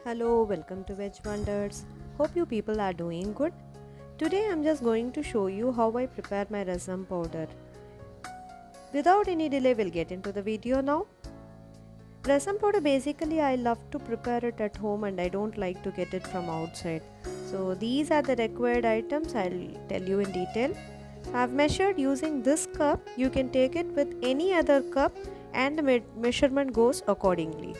Hello, welcome to Veg Wonders. Hope you people are doing good. Today I'm just going to show you how I prepare my rasam powder. Without any delay, we'll get into the video now. Rasam powder basically I love to prepare it at home and I don't like to get it from outside. So these are the required items, I'll tell you in detail. I've measured using this cup. You can take it with any other cup and the measurement goes accordingly.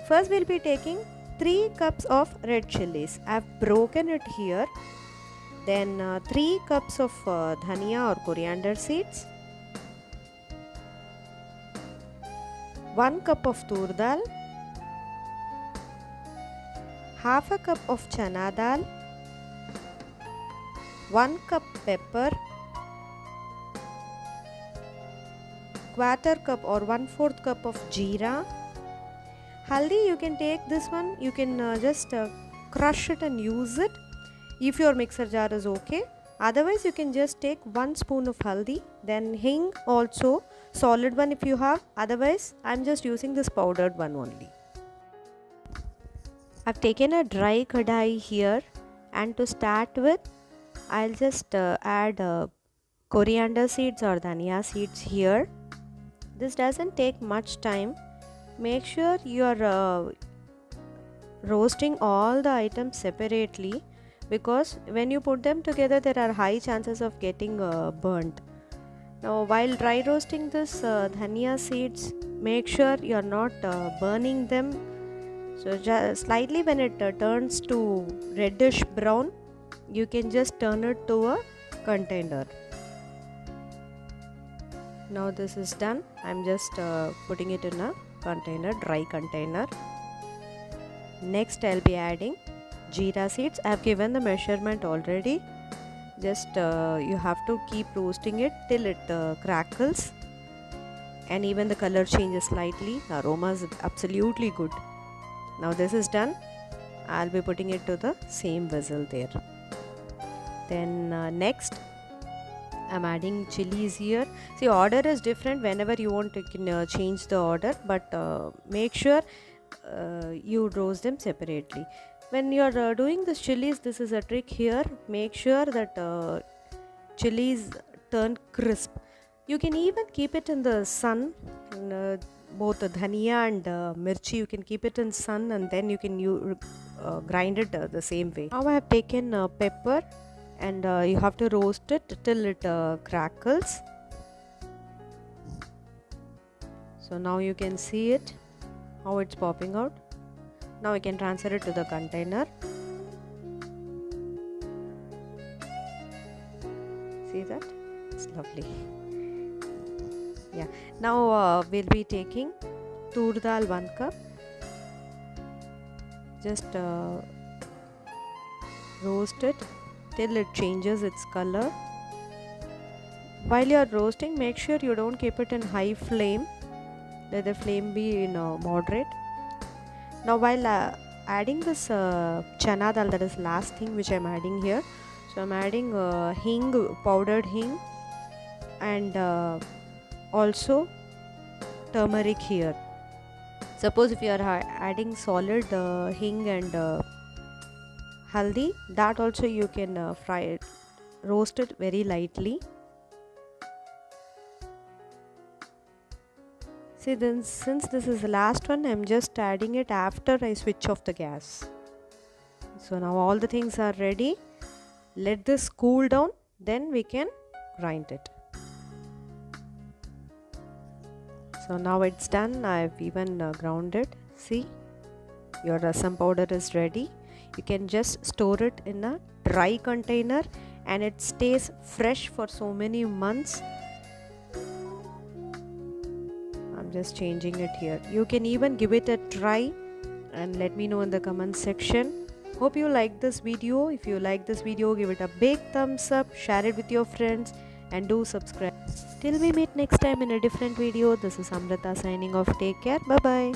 First we'll be taking 3 cups of red chilies. I've broken it here. Then 3 cups of dhania or coriander seeds. 1 cup of tur dal. Half a cup of chana dal. 1 cup pepper. 1/4 cup or 1/4 cup of jeera. Haldi, you can take this one, you can just crush it and use it if your mixer jar is okay. Otherwise you can just take 1 spoon of haldi. Then hing also, solid one if you have. Otherwise I'm just using this powdered one only. I've taken a dry kadai here, and to start with I'll just add coriander seeds or dhania seeds here. This doesn't take much time. Make sure you're roasting all the items separately, because when you put them together there are high chances of getting burnt. Now while dry roasting this dhania seeds, make sure you're not burning them. So just slightly when it turns to reddish brown, you can just turn it to a container. Now this is done. I'm just putting it in a container, dry container. Next I'll be adding jeera seeds. I have given the measurement already. Just you have to keep roasting it till it crackles and even the color changes slightly. The aroma is absolutely good. Now this is done. I'll be putting it to the same vessel there. Then next I'm adding chilies here. See, order is different. Whenever you want, you can change the order, but make sure you roast them separately. When you are doing this chilies, this is a trick here. Make sure that chilies turn crisp. You can even keep it in the sun. Both the dhania and mirchi, you can keep it in sun and then you can grind it the same way. Now I have taken pepper, and you have to roast it till it crackles. So now you can see it, how it's popping out. Now I can transfer it to the container. See that? It's lovely. Yeah. Now we'll be taking tur dal 1 cup. Just roast it till it changes its color. While you are roasting, make sure you don't keep it in high flame. Let the flame be in moderate. Now while adding this chana dal, that is last thing which I am adding here. So I am adding hing, powdered hing, and also turmeric here. Suppose if you are adding solid hing and haldi, that also you can fry it, roast it very lightly. See, then since this is the last one, I'm just adding it after I switch off the gas. So now all the things are ready. Let this cool down, then we can grind it. So now it's done. I've even ground it. See, your rasam powder is ready. You can just store it in a dry container and it stays fresh for so many months. I'm just changing it here. You can even give it a try and let me know in the comment section. Hope you like this video. If you like this video, give it a big thumbs up, share it with your friends, and do subscribe. Till we meet next time in a different video, this is Amrita signing off. Take care. Bye bye.